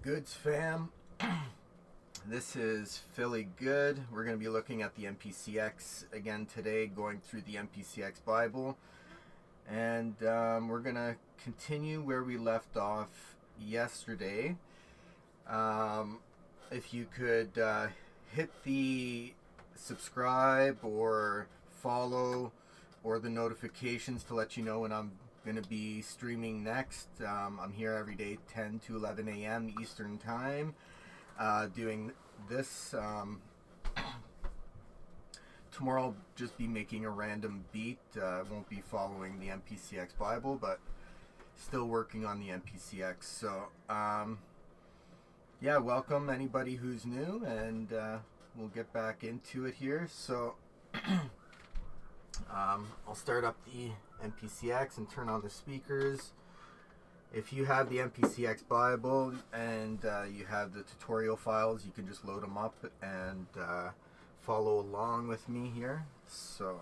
Goods fam? This is Philly Good. We're going to be looking at the MPCX again today, going through the MPCX Bible. And we're going to continue where we left off yesterday. If you could hit the subscribe or follow or the notifications to let you know when I'm going to be streaming next. I'm here every day 10 to 11 a.m. Eastern Time doing this. Tomorrow I'll just be making a random beat. I won't be following the MPCX Bible, but still working on the MPCX. So yeah, welcome anybody who's new, and we'll get back into it here. So I'll start up the MPCX and turn on the speakers. If you have the MPCX Bible and you have the tutorial files, you can just load them up and follow along with me here. So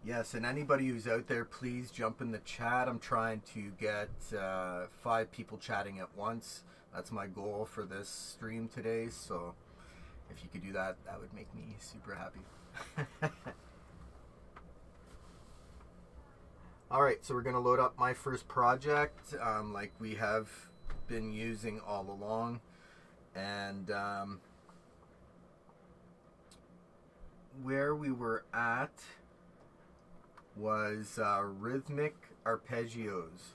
yes, and anybody who's out there, please jump in the chat. I'm trying to get 5 people chatting at once. That's my goal for this stream today. So if you could do that, that would make me super happy. All right, so we're going to load up my first project like we have been using all along. And where we were at was rhythmic arpeggios.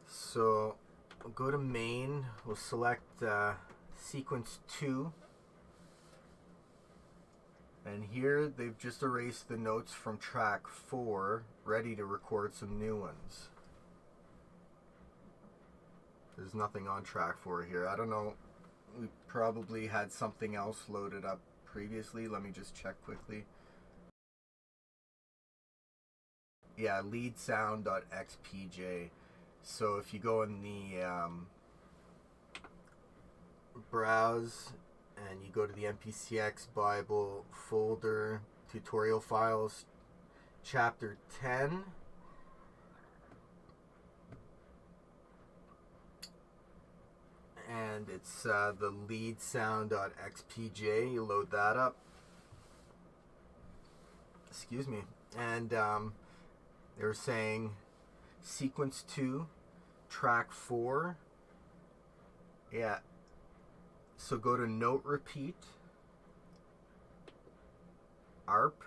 So we'll go to main, we'll select sequence 2, and here they've just erased the notes from track 4, ready to record some new ones. There's nothing on track 4 here. I don't know, we probably had something else loaded up previously. Let me just check quickly. Yeah, leadsound.xpj. So if you go in the browse and you go to the MPCX Bible folder, tutorial files, chapter 10, and it's the leadsound.xpj. You load that up. Excuse me. And they were saying sequence 2, track 4. Yeah. So go to note repeat, ARP.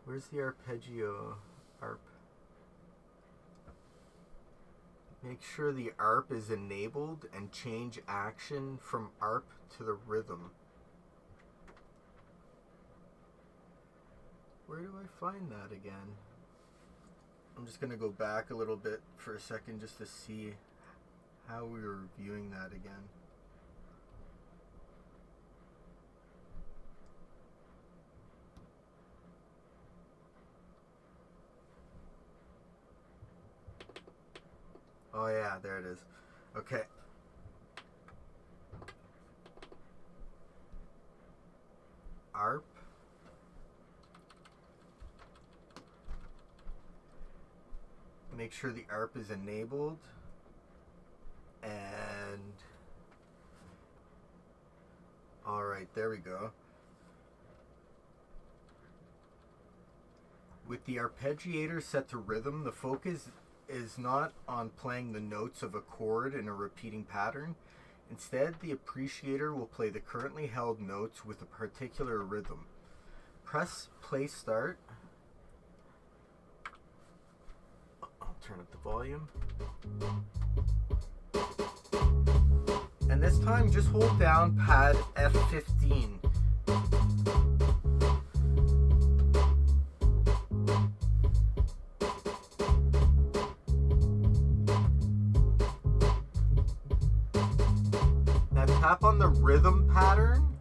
Where's the arpeggio ARP? Make sure the ARP is enabled and change action from ARP to the rhythm. Where do I find that again? I'm just going to go back a little bit for a second just to see how we were viewing that again. Oh yeah, there it is. Okay. ARP. Make sure the ARP is enabled, and all right, there we go. With the arpeggiator set to rhythm, the focus is not on playing the notes of a chord in a repeating pattern. Instead, the appreciator will play the currently held notes with a particular rhythm. Press play start. Turn up the volume. And this time just hold down pad F15. Now tap on the rhythm pattern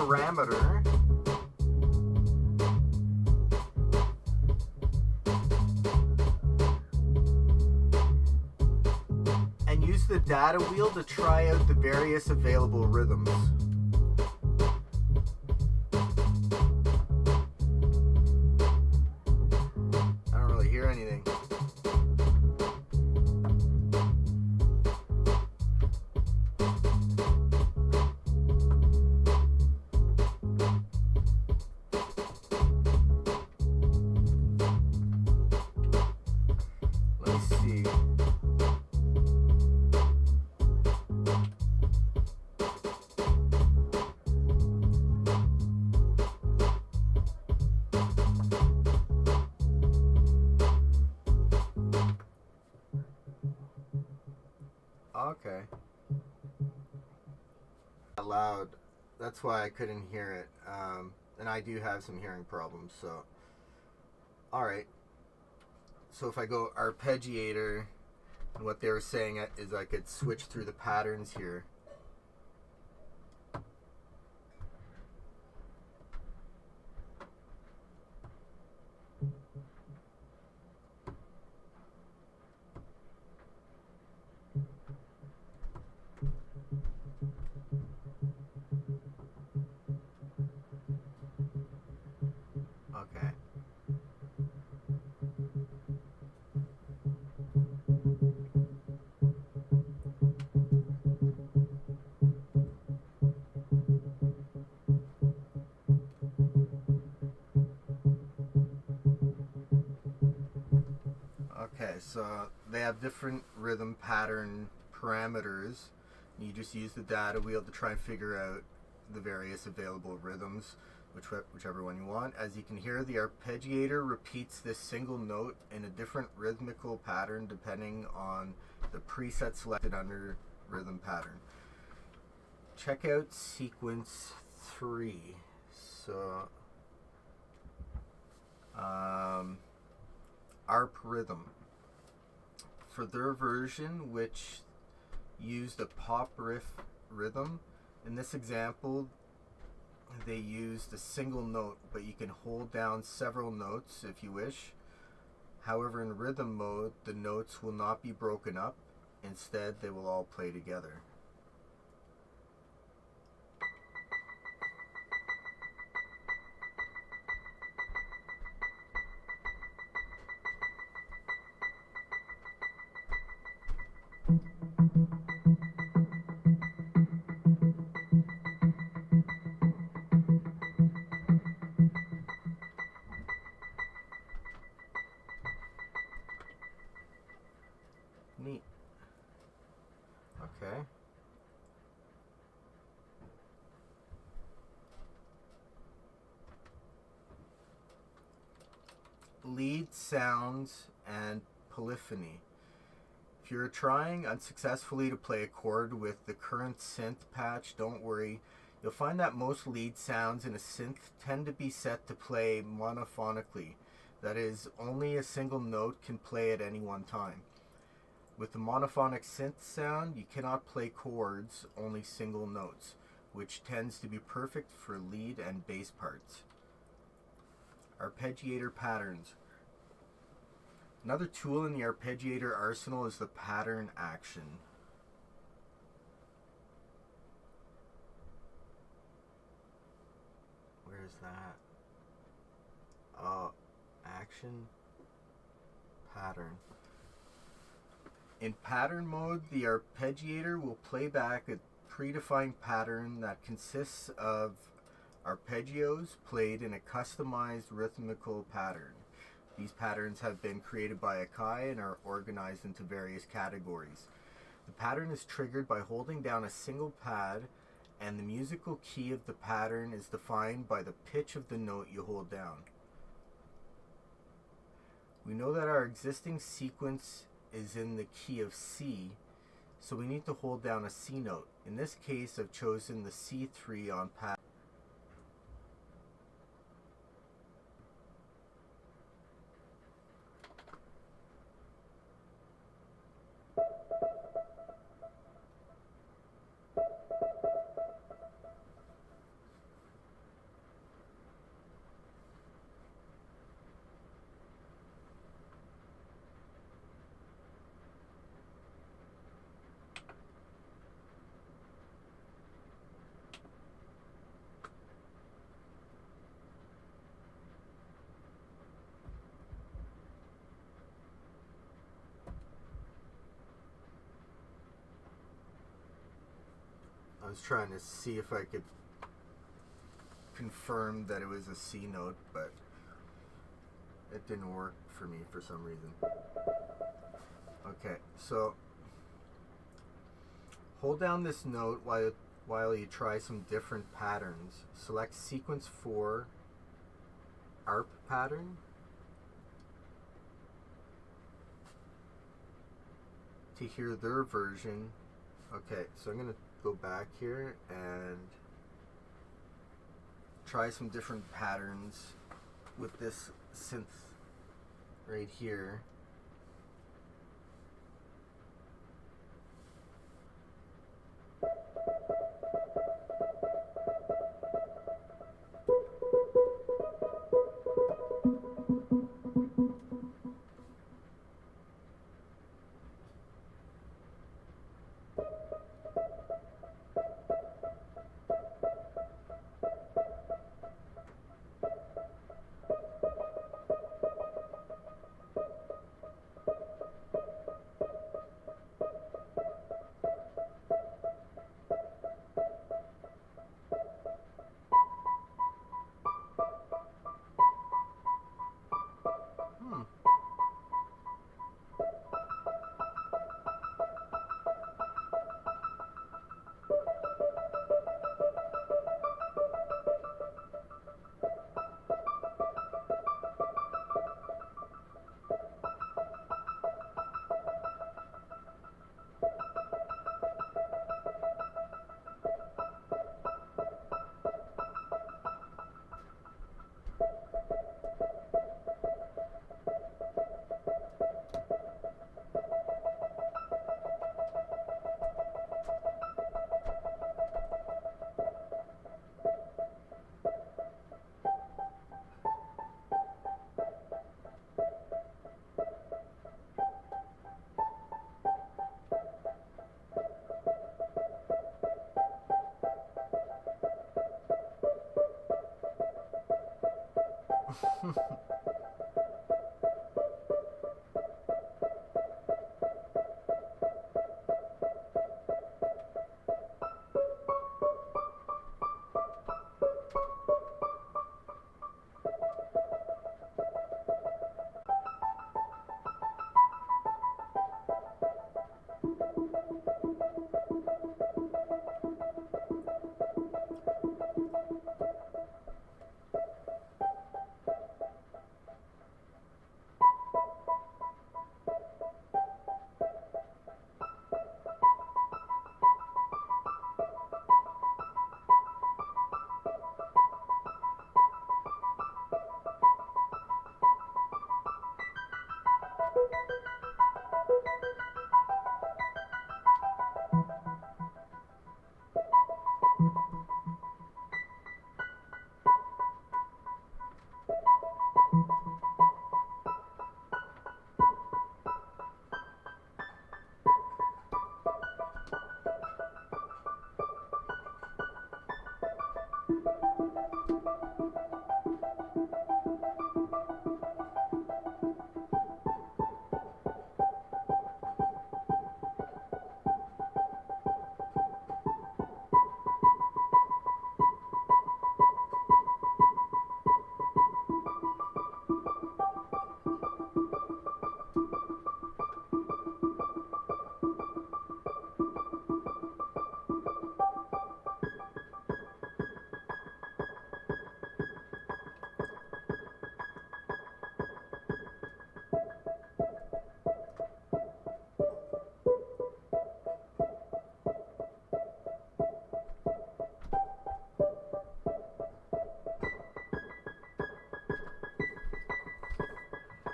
parameter. And use the data wheel to try out the various available rhythms. I don't really hear anything. Let me see. Okay. Loud. That's why I couldn't hear it. And I do have some hearing problems, so. Alright. So if I go arpeggiator, and what they were saying is I could switch through the patterns here. Okay. Okay, so they have different rhythm pattern parameters. You just use the data wheel to try and figure out the various available rhythms, whichever one you want. As you can hear, the arpeggiator repeats this single note in a different rhythmical pattern depending on the preset selected under rhythm pattern. Check out sequence 3. So, ARP rhythm. For their version, which used a pop riff rhythm, in this example, they used a single note, but you can hold down several notes if you wish. However, in rhythm mode, the notes will not be broken up. Instead, they will all play together. Neat. Okay. Lead sounds and polyphony. If you're trying unsuccessfully to play a chord with the current synth patch, don't worry. You'll find that most lead sounds in a synth tend to be set to play monophonically. That is, only a single note can play at any one time. With the monophonic synth sound, you cannot play chords, only single notes, which tends to be perfect for lead and bass parts. Arpeggiator patterns. Another tool in the arpeggiator arsenal is the pattern action. Where's that? Action, pattern. In pattern mode, the arpeggiator will play back a predefined pattern that consists of arpeggios played in a customized rhythmical pattern. These patterns have been created by Akai and are organized into various categories. The pattern is triggered by holding down a single pad, and the musical key of the pattern is defined by the pitch of the note you hold down. We know that our existing sequence is in the key of C, so we need to hold down a C note. In this case, I've chosen the C3 on pad. was trying to see if I could confirm that it was a C note, but it didn't work for me for some reason. Okay, so hold down this note while you try some different patterns. Select sequence 4 ARP pattern. To hear their version. Okay, so I'm going to go back here and try some different patterns with this synth right here.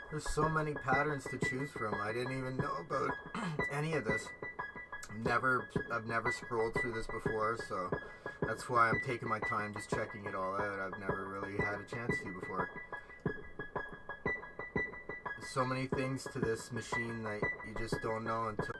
There's so many patterns to choose from. I didn't even know about any of this. I've never scrolled through this before, so that's why I'm taking my time just checking it all out. I've never really had a chance to before. There's so many things to this machine that you just don't know until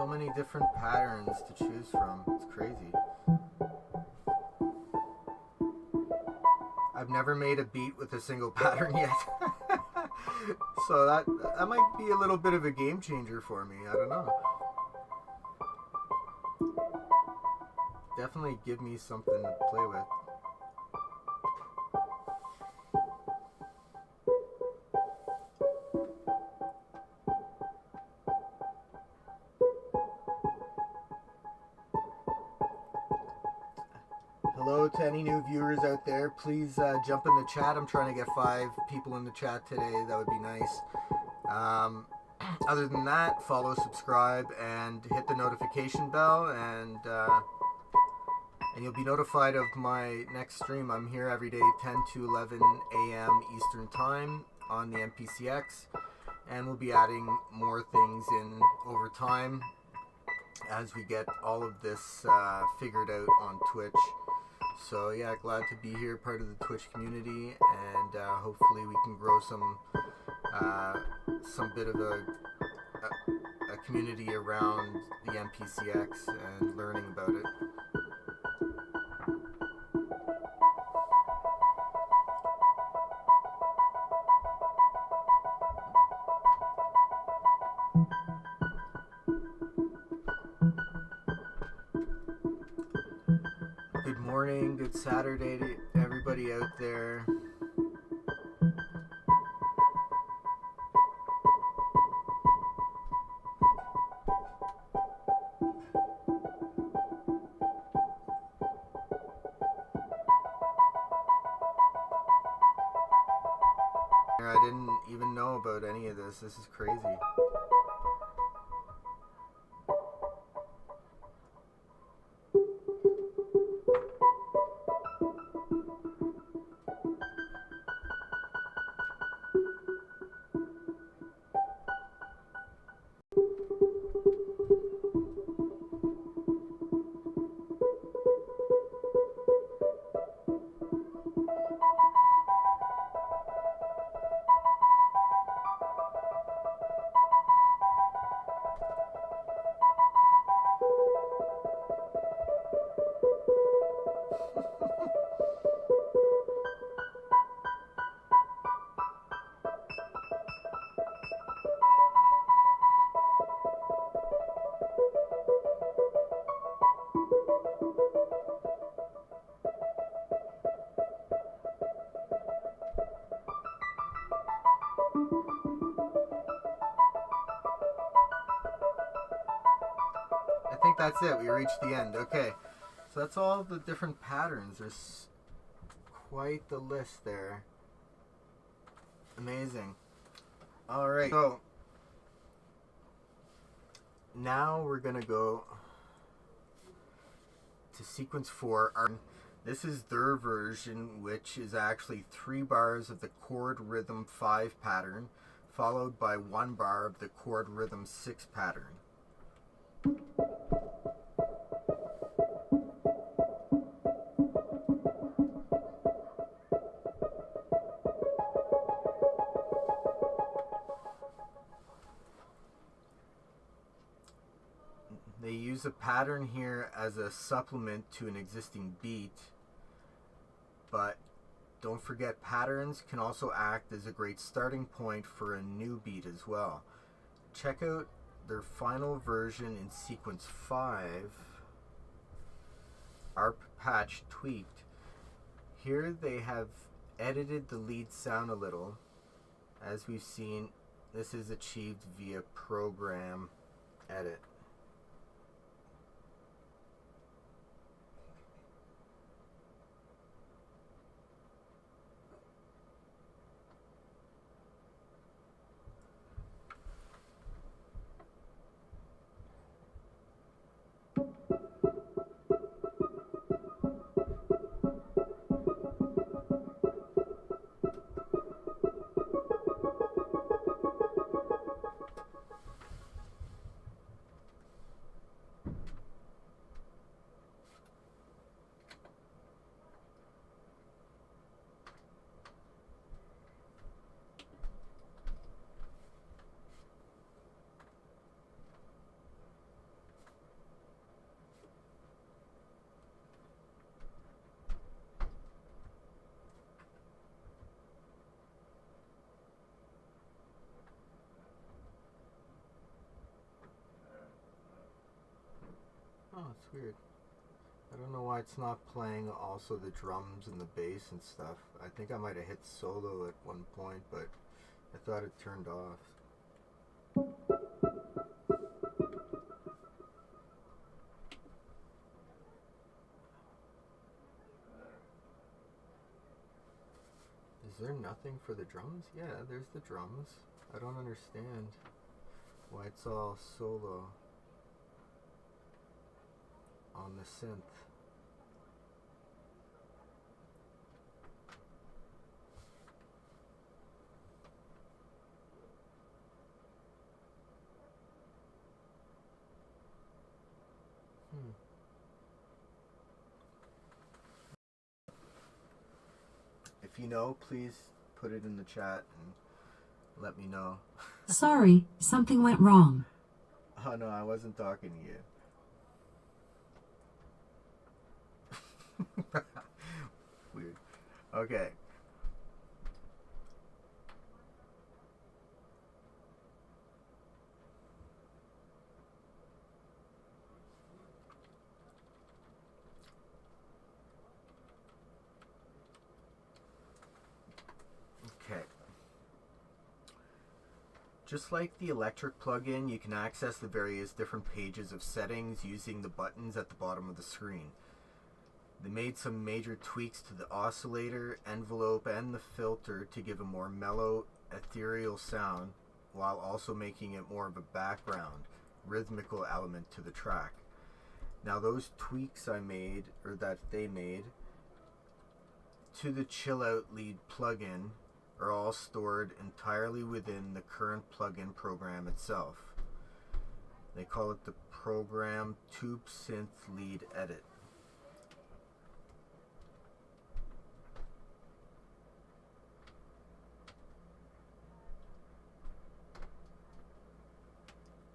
so many different patterns to choose from. It's crazy. I've never made a beat with a single pattern yet. So that might be a little bit of a game changer for me. I don't know. Definitely give me something to play with. Hello to any new viewers out there. Please jump in the chat. I'm trying to get 5 people in the chat today. That would be nice. Other than that, follow, subscribe, and hit the notification bell, and you'll be notified of my next stream. I'm here every day, 10 to 11 a.m. Eastern Time on the MPCX, and we'll be adding more things in over time as we get all of this figured out on Twitch. So yeah, glad to be here, part of the Twitch community, and hopefully we can grow some bit of a community around the MPCX and learning about it. Good morning, good Saturday to everybody out there. I didn't even know about any of this. This is crazy. I think that's it. We reached the end. Okay. So that's all the different patterns. There's quite the list there. Amazing. Alright. So now we're going to go to sequence 4. This is their version, which is actually 3 bars of the chord rhythm 5 pattern, followed by 1 bar of the chord rhythm 6 pattern. They use a pattern here as a supplement to an existing beat, but don't forget patterns can also act as a great starting point for a new beat as well. Check out their final version in sequence 5, Arp Patch Tweaked. Here they have edited the lead sound a little. As we've seen, this is achieved via program edit. Oh, it's weird. I don't know why it's not playing also the drums and the bass and stuff. I think I might have hit solo at one point, but I thought it turned off. Is there nothing for the drums? Yeah, there's the drums. I don't understand why it's all solo on the synth. If you know, please put it in the chat and let me know. Sorry, something went wrong. Oh no, I wasn't talking to you. Weird. Okay. Okay. Just like the electric plugin, you can access the various different pages of settings using the buttons at the bottom of the screen. They made some major tweaks to the oscillator, envelope, and the filter to give a more mellow, ethereal sound, while also making it more of a background, rhythmical element to the track. Now those tweaks I made, or that they made, to the Chill Out Lead plugin are all stored entirely within the current plugin program itself. They call it the program Tube Synth Lead Edit.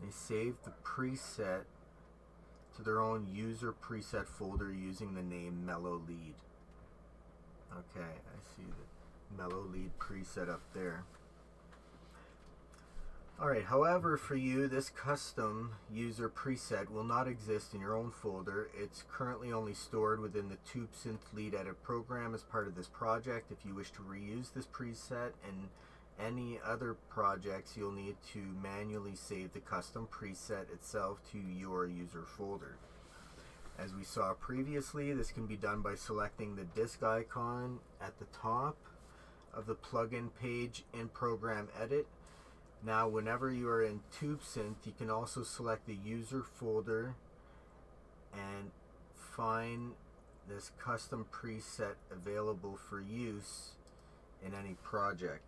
They save the preset to their own user preset folder using the name Mellow Lead. Okay, I see the Mellow Lead preset up there. Alright, however, for you, this custom user preset will not exist in your own folder. It's currently only stored within the Tube Synth Lead Edit program as part of this project. If you wish to reuse this preset in any other projects, you'll need to manually save the custom preset itself to your user folder. As we saw previously, this can be done by selecting the disk icon at the top of the plugin page in Program Edit. Now, whenever you are in TubeSynth, you can also select the user folder and find this custom preset available for use in any project.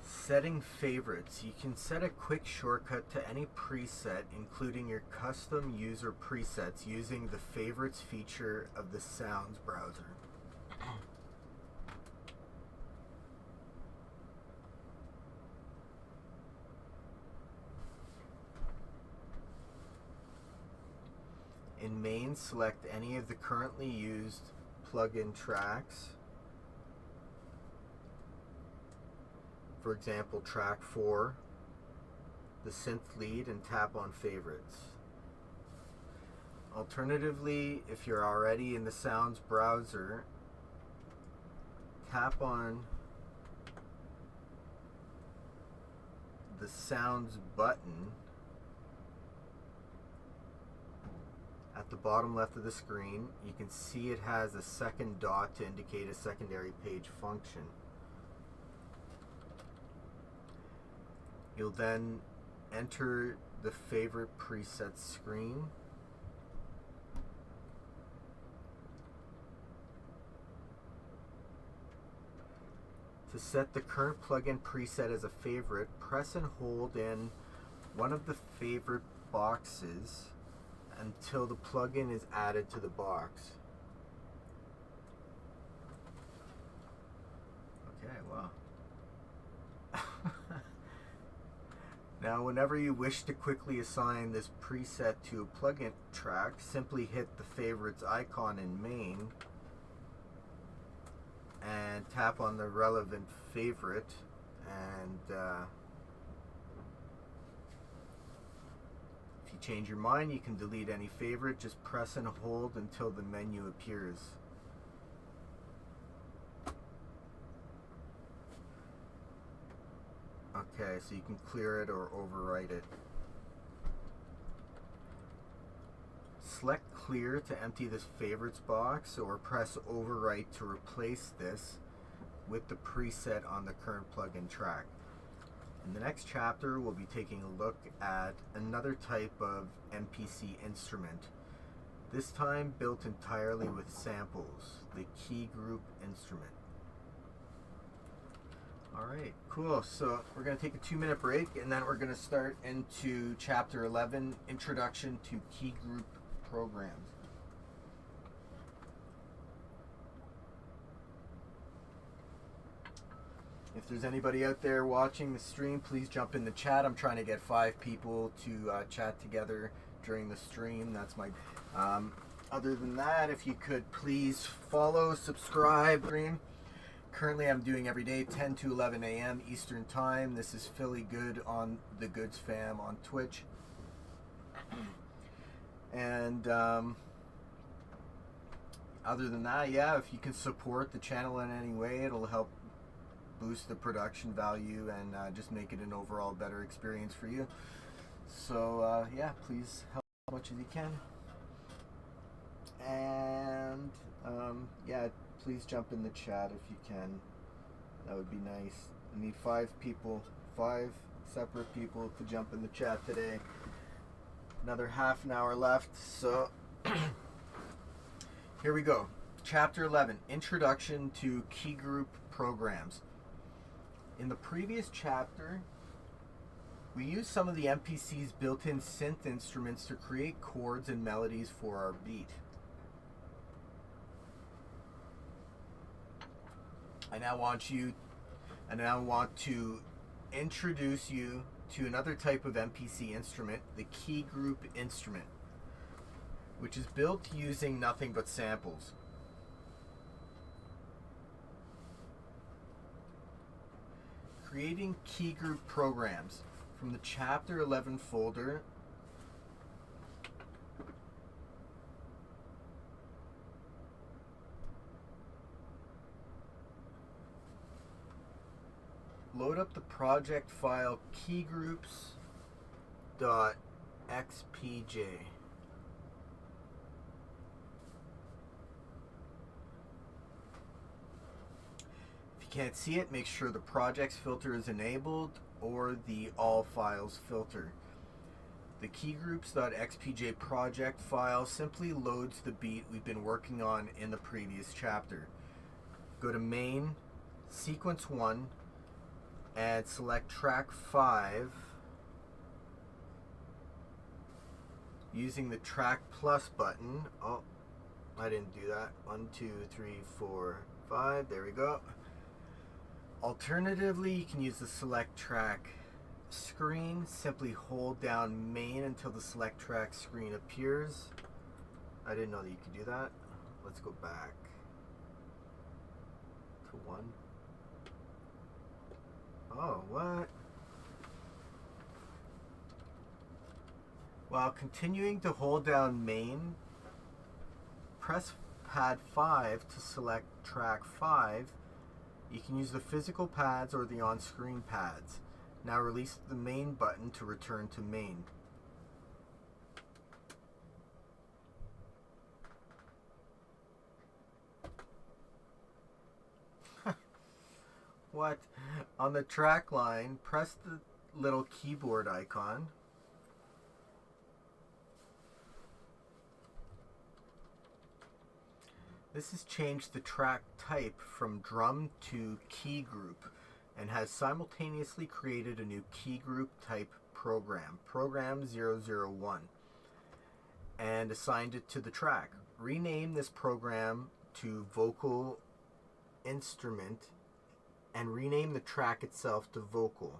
Setting favorites. You can set a quick shortcut to any preset, including your custom user presets, using the favorites feature of the Sounds browser. In main, select any of the currently used plugin tracks. For example, track 4, the synth lead, and tap on favorites. Alternatively, if you're already in the Sounds browser, tap on the Sounds button at the bottom left of the screen. You can see it has a second dot to indicate a secondary page function. You'll then enter the favorite presets screen. To set the current plugin preset as a favorite, press and hold in one of the favorite boxes until the plugin is added to the box. Okay, wow. Now, whenever you wish to quickly assign this preset to a plugin track, simply hit the favorites icon in main and tap on the relevant favorite, and if you change your mind, you can delete any favorite. Just press and hold until the menu appears. Okay, so you can clear it or overwrite it. Select clear to empty this favorites box, or press overwrite to replace this with the preset on the current plugin track. In the next chapter, we'll be taking a look at another type of MPC instrument, this time built entirely with samples, the key group instrument. Alright, cool. So we're going to take a 2-minute break, and then we're going to start into chapter 11, Introduction to Key Group Programs. If there's anybody out there watching the stream, please jump in the chat. I'm trying to get 5 people to chat together during the stream. That's my other than that, if you could please follow, subscribe, stream. Currently I'm doing every day 10 to 11 a.m. Eastern Time. This is Philly Good on the Goods Fam on Twitch. And other than that, yeah, if you can support the channel in any way, it'll help boost the production value and just make it an overall better experience for you. So yeah, please help as much as you can. And yeah, please jump in the chat if you can. That would be nice. I need 5 people, 5 separate people to jump in the chat today. Another half an hour left, so here we go. Chapter 11, Introduction to Key Group Programs. In the previous chapter, we used some of the MPC's built-in synth instruments to create chords and melodies for our beat. I now want to introduce you to another type of MPC instrument, the key group instrument, which is built using nothing but samples. Creating key group programs. From the Chapter 11 folder, load up the project file keygroups.xpj. If you can't see it, make sure the projects filter is enabled or the all files filter. The keygroups.xpj project file simply loads the beat we've been working on in the previous chapter. Go to main, sequence 1, and select track 5 using the track plus button. Oh, I didn't do that. 1, 2, 3, 4, 5. There we go. Alternatively, you can use the select track screen. Simply hold down main until the select track screen appears. I didn't know that you could do that. Let's go back to 1. Oh, what? While continuing to hold down main, press pad 5 to select track 5. You can use the physical pads or the on-screen pads. Now release the main button to return to main. What? On the track line, press the little keyboard icon. This has changed the track type from drum to key group and has simultaneously created a new key group type program, program 001, and assigned it to the track. Rename this program to vocal instrument and rename the track itself to vocal.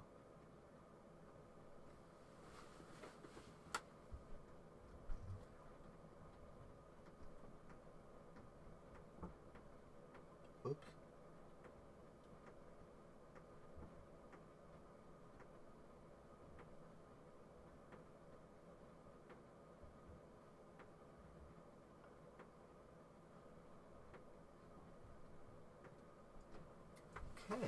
Oops. Okay.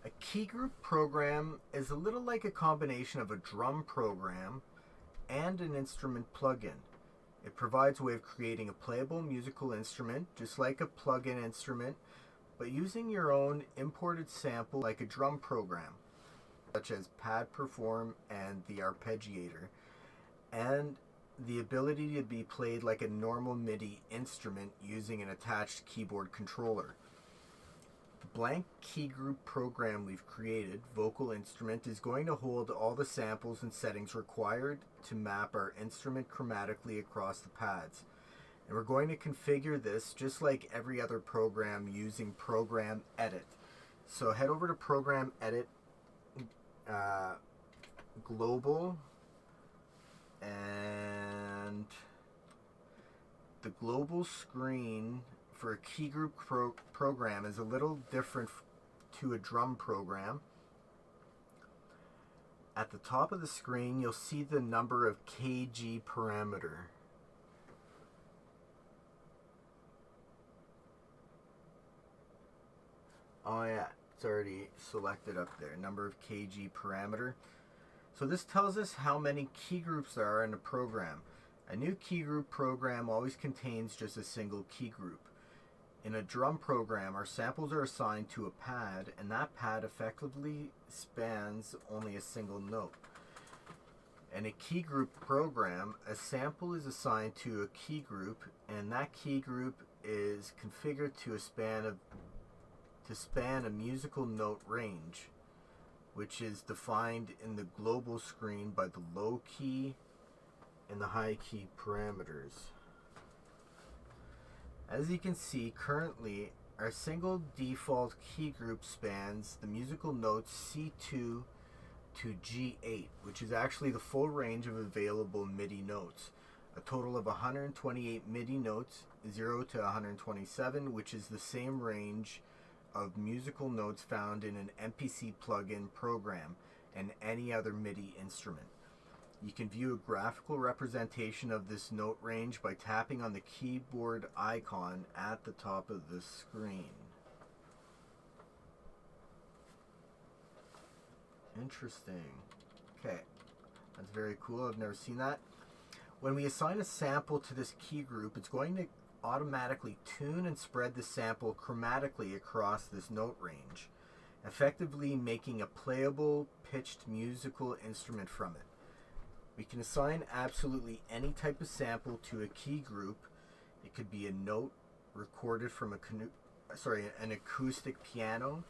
A key group program is a little like a combination of a drum program and an instrument plugin. It provides a way of creating a playable musical instrument, just like a plug-in instrument, but using your own imported sample like a drum program, such as Pad Perform and the Arpeggiator, and the ability to be played like a normal MIDI instrument using an attached keyboard controller. The blank key group program we've created, Vocal Instrument, is going to hold all the samples and settings required to map our instrument chromatically across the pads. And we're going to configure this just like every other program using Program Edit. So head over to Program Edit, Global, and the global screen for a key group program is a little different to a drum program. At the top of the screen, you'll see the number of kg parameter. Oh yeah, it's already selected up there, number of kg parameter. So this tells us how many key groups there are in a program. A new key group program always contains just a single key group. In a drum program, our samples are assigned to a pad, and that pad effectively spans only a single note. In a key group program, a sample is assigned to a key group, and that key group is configured to span a musical note range, which is defined in the global screen by the low key and the high key parameters. As you can see, currently our single default key group spans the musical notes C2 to G8, which is actually the full range of available MIDI notes. A total of 128 MIDI notes, 0 to 127, which is the same range of musical notes found in an MPC plugin program and any other MIDI instrument. You can view a graphical representation of this note range by tapping on the keyboard icon at the top of the screen. Interesting. Okay, that's very cool. I've never seen that. When we assign a sample to this key group, it's going to automatically tune and spread the sample chromatically across this note range, effectively making a playable, pitched musical instrument from it. We can assign absolutely any type of sample to a key group. It could be a note recorded from an acoustic piano,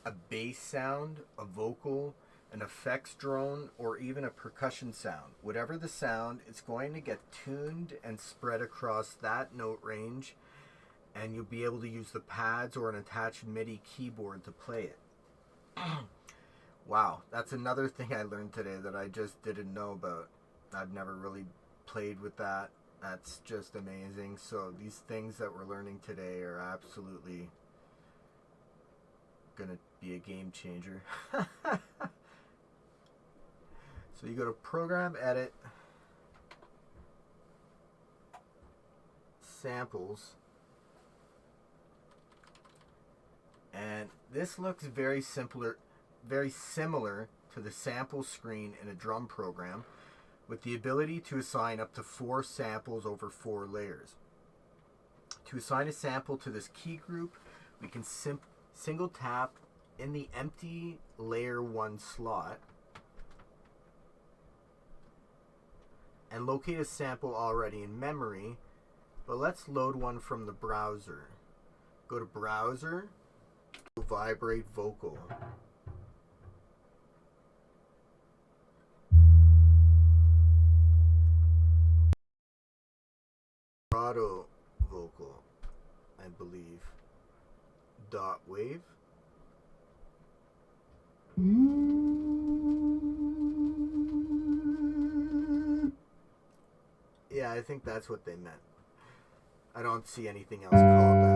a bass sound, a vocal, an effects drone, or even a percussion sound. Whatever the sound, it's going to get tuned and spread across that note range, and you'll be able to use the pads or an attached MIDI keyboard to play it. Wow, that's another thing I learned today that I just didn't know about. I've never really played with that. That's just amazing. So these things that we're learning today are absolutely gonna be a game changer. So you go to Program Edit, samples. And this looks very similar to the sample screen in a drum program, with the ability to assign up to 4 samples over 4 layers. To assign a sample to this key group, we can single tap in the empty layer 1 slot and locate a sample already in memory, but let's load one from the browser. Go to browser, vibrate vocal. Vibrato vocal, I believe. Dot wave. Yeah, I think that's what they meant. I don't see anything else called that.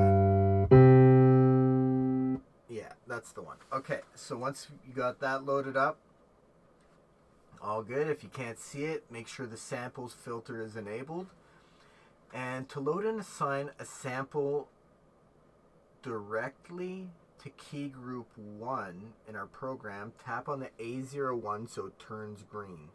Yeah, that's the one. Okay, so once you got that loaded up, all good. If you can't see it, make sure the samples filter is enabled. And to load and assign a sample directly to key group 1 in our program, tap on the A01 so it turns green.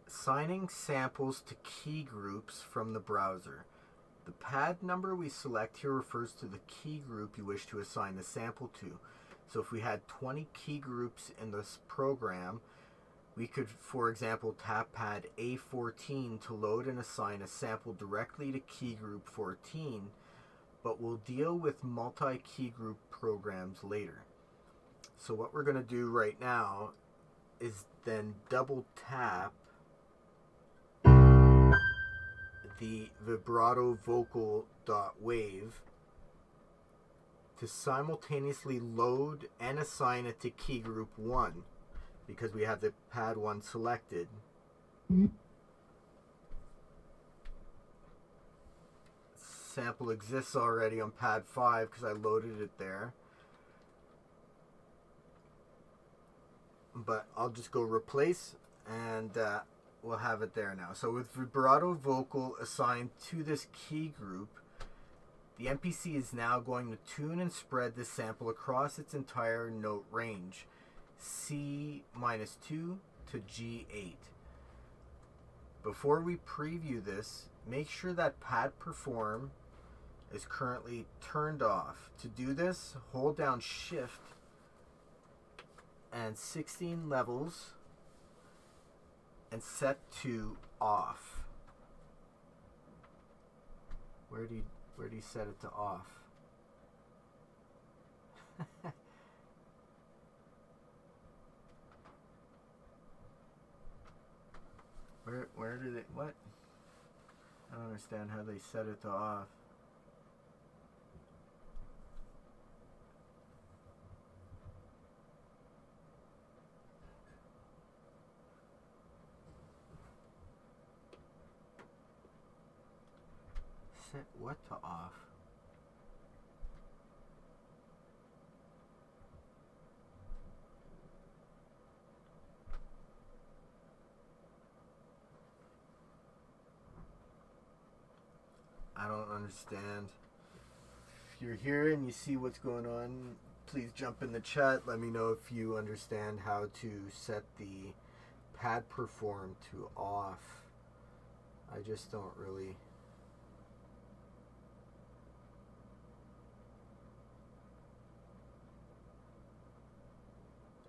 Assigning samples to key groups from the browser. The pad number we select here refers to the key group you wish to assign the sample to. So if we had 20 key groups in this program, we could, for example, tap pad A14 to load and assign a sample directly to key group 14, but we'll deal with multi-key group programs later. So what we're going to do right now is then double tap the vibrato vocal dot wave to simultaneously load and assign it to key group 1 because we have the pad 1 selected. Sample exists already on pad 5 because I loaded it there, but I'll just go replace and we'll have it there now. So with vibrato vocal assigned to this key group, the MPC is now going to tune and spread this sample across its entire note range, C-2 to G8. Before we preview this, make sure that pad perform is currently turned off. To do this, hold down Shift and 16 levels and set to off. Where do you set it to off? Where do they, what? I don't understand how they set it to off. Set what to off? I don't understand. If you're here and you see what's going on, please jump in the chat. Let me know if you understand how to set the pad perform to off. I just don't really.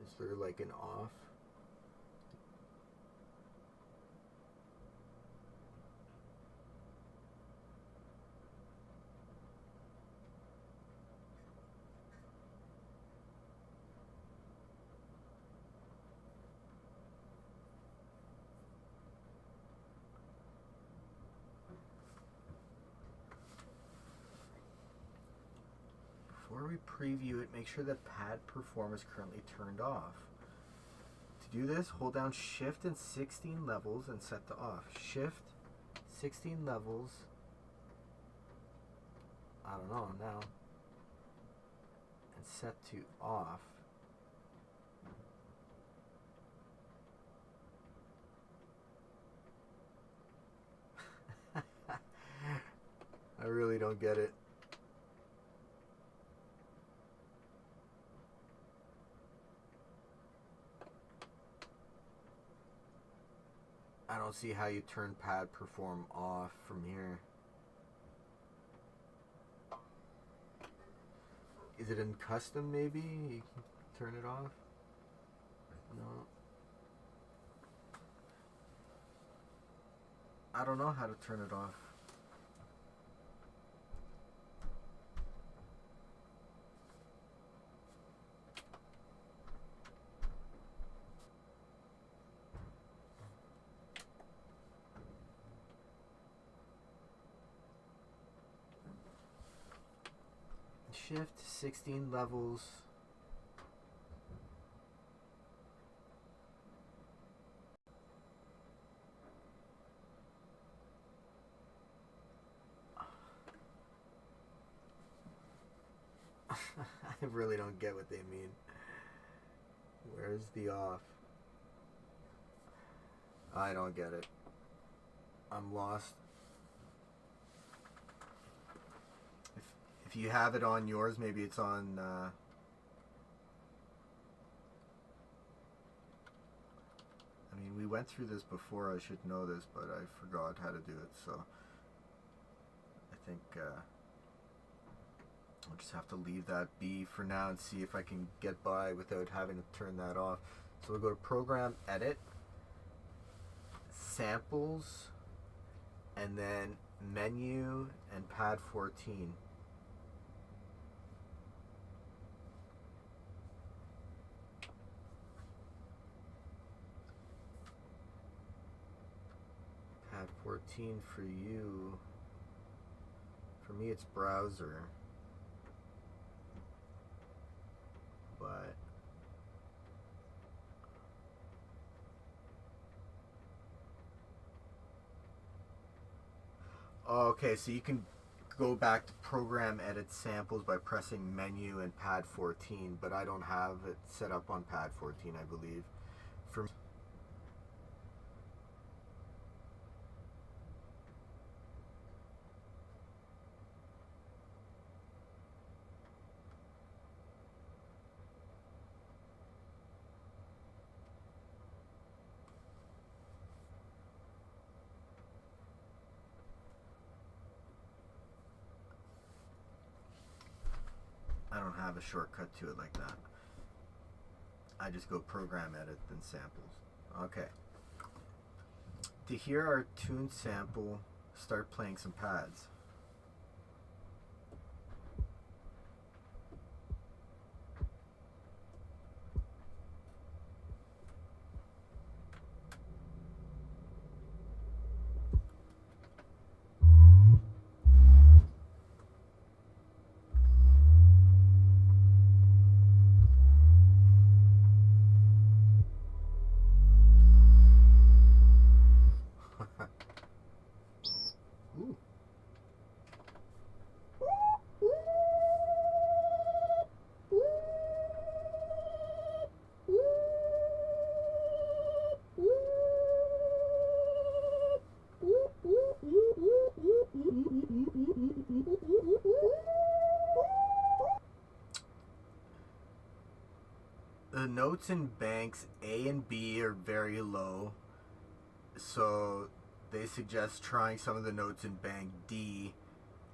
Is there like an off? before we preview it, make sure that pad perform is currently turned off. To do this, hold down Shift and 16 levels and set to off. Shift, 16 levels. I don't know now. And set to off. I really don't get it. I don't see how you turn pad perform off from here. Is it in custom maybe? You can turn it off? No. I don't know how to turn it off. Shift 16 levels. I really don't get what they mean. Where's the off? I don't get it. I'm lost. If you have it on yours, maybe it's on I mean, we went through this before. I should know this, but I forgot how to do it, so I think I'll just have to leave that be for now and see if I can get by without having to turn that off. So we'll go to Program, Edit, Samples, and then Menu and Pad 14. Pad 14 for you. For me, it's browser. But okay, so you can go back to Program, Edit, Samples by pressing Menu and Pad 14, but I don't have it set up on Pad 14, I believe. For I don't have a shortcut to it like that. I just go Program, Edit, then Samples. Okay. To hear our tune sample, start playing some pads. Ooh. The notes in banks A and B are very low, so they suggest trying some of the notes in bank D.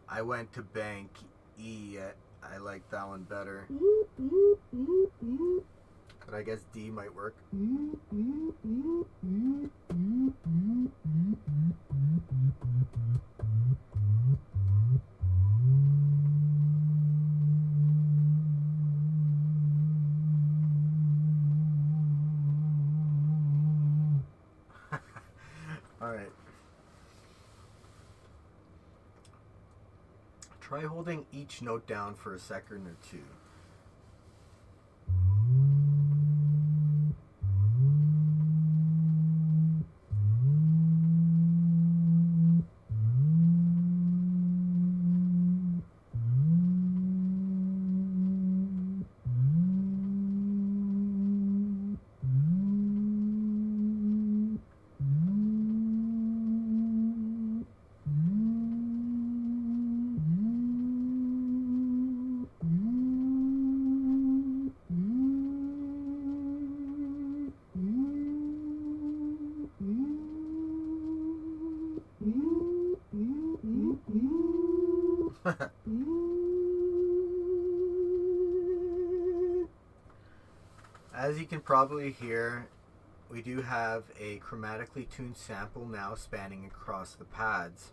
I went to bank E. I like that one better, but I guess D might work. All right. Try holding each note down for a second or two. As you can probably hear, we do have a chromatically tuned sample now spanning across the pads,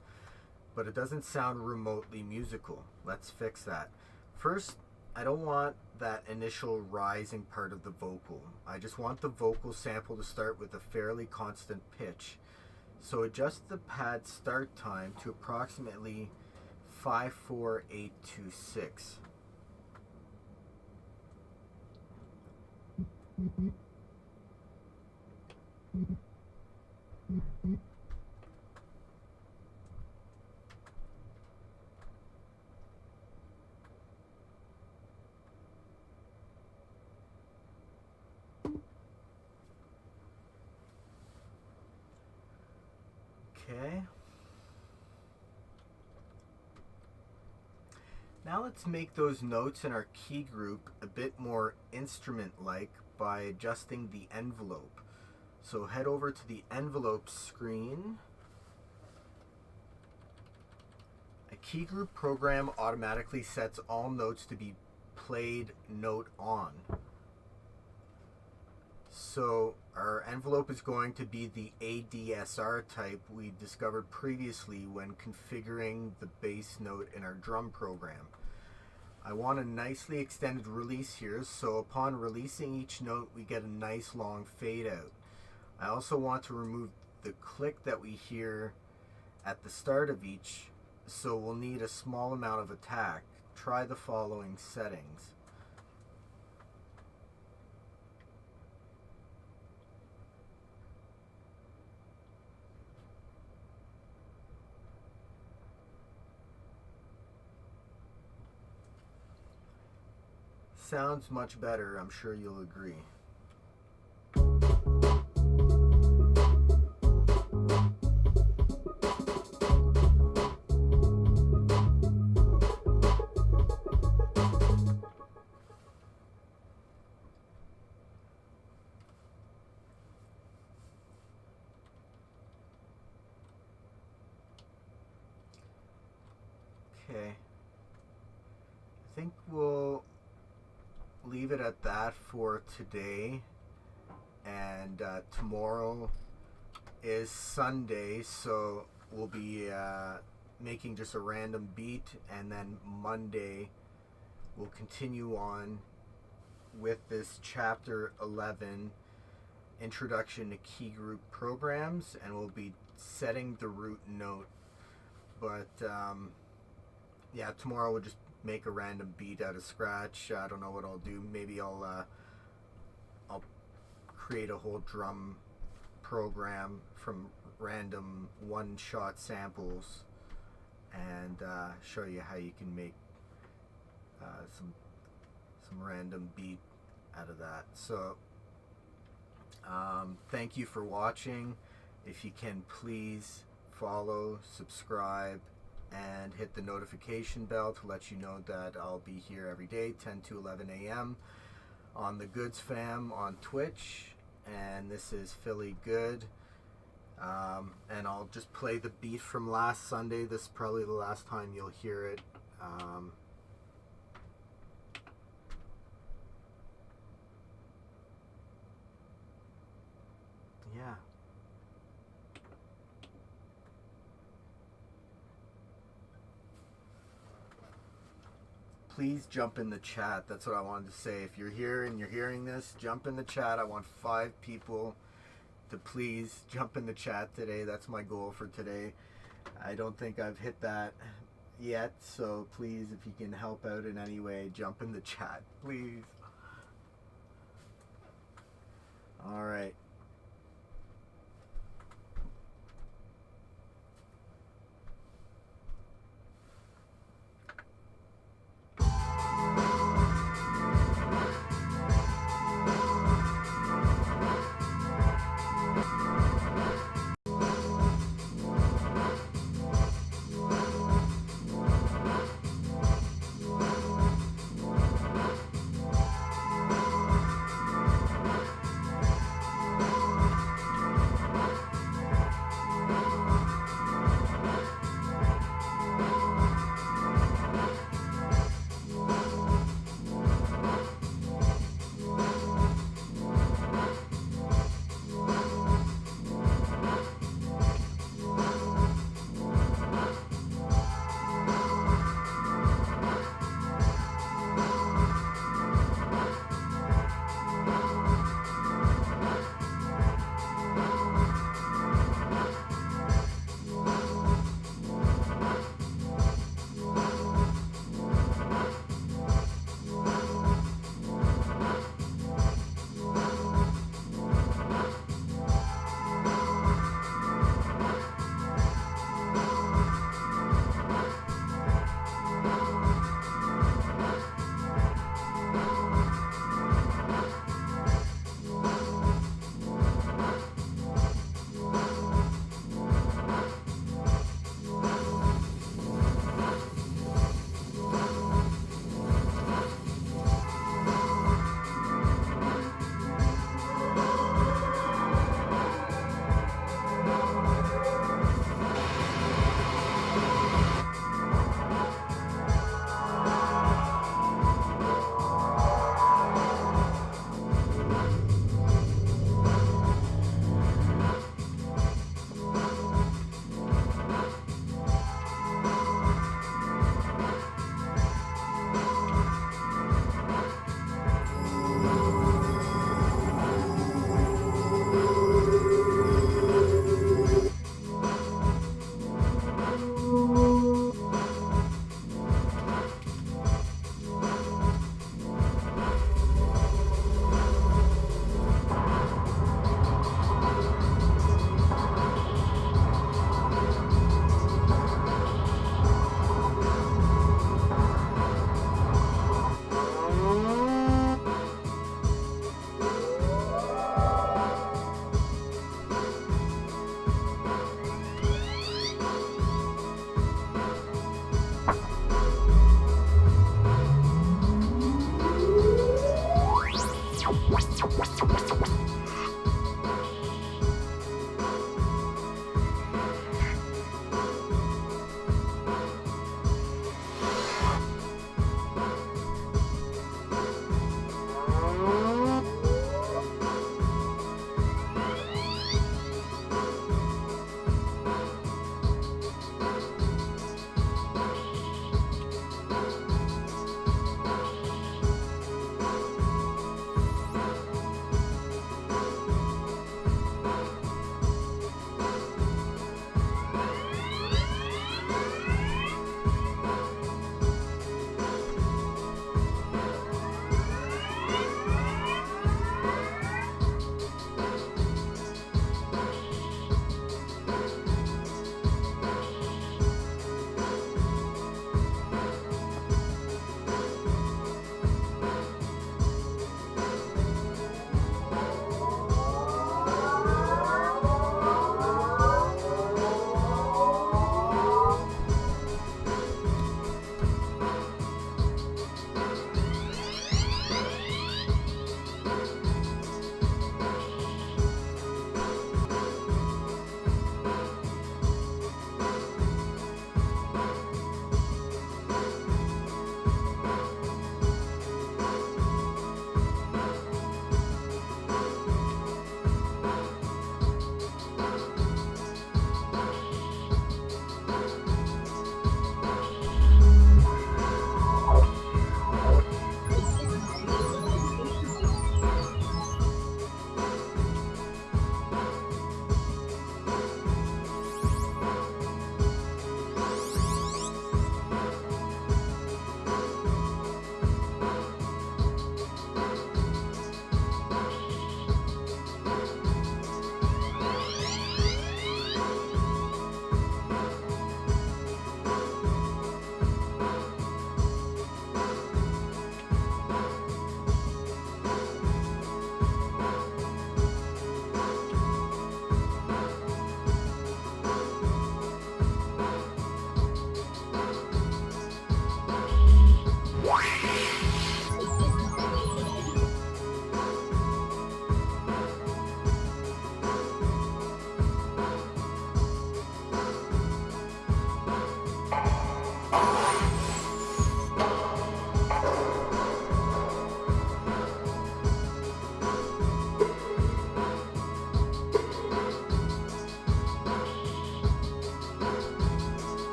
but it doesn't sound remotely musical. Let's fix that. First, I don't want that initial rising part of the vocal. I just want the vocal sample to start with a fairly constant pitch. So adjust the pad start time to approximately 54826. Okay. Now let's make those notes in our key group a bit more instrument-like by adjusting the envelope. So head over to the envelope screen. A key group program automatically sets all notes to be played note on. So our envelope is going to be the ADSR type we discovered previously when configuring the bass note in our drum program. I want a nicely extended release here, so upon releasing each note we get a nice long fade out. I also want to remove the click that we hear at the start of each, so we'll need a small amount of attack. Try the following settings. Sounds much better, I'm sure you'll agree. Okay. I think we'll leave it at that for today, and tomorrow is Sunday, so we'll be making just a random beat, and then Monday we'll continue on with this chapter 11, Introduction to Key Group Programs, and we'll be setting the root note. But yeah, tomorrow we'll just make a random beat out of scratch. I don't know what I'll do. Maybe I'll create a whole drum program from random one-shot samples and show you how you can make some random beat out of that. So thank you for watching. If you can, please follow, subscribe, and hit the notification bell to let you know that I'll be here every day, 10 to 11 a.m. on the Goods Fam on Twitch. And this is Philly Good. And I'll just play the beat from last Sunday. This is probably the last time you'll hear it. Yeah. Please jump in the chat. That's what I wanted to say. If you're here and you're hearing this, jump in the chat. I want 5 people to please jump in the chat today. That's my goal for today. I don't think I've hit that yet, so please, if you can help out in any way, jump in the chat, please. All right.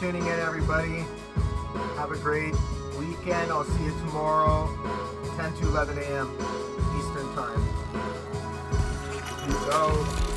tuning in, everybody. Have a great weekend. I'll see you tomorrow, 10 to 11 a.m. Eastern Time. Peace out.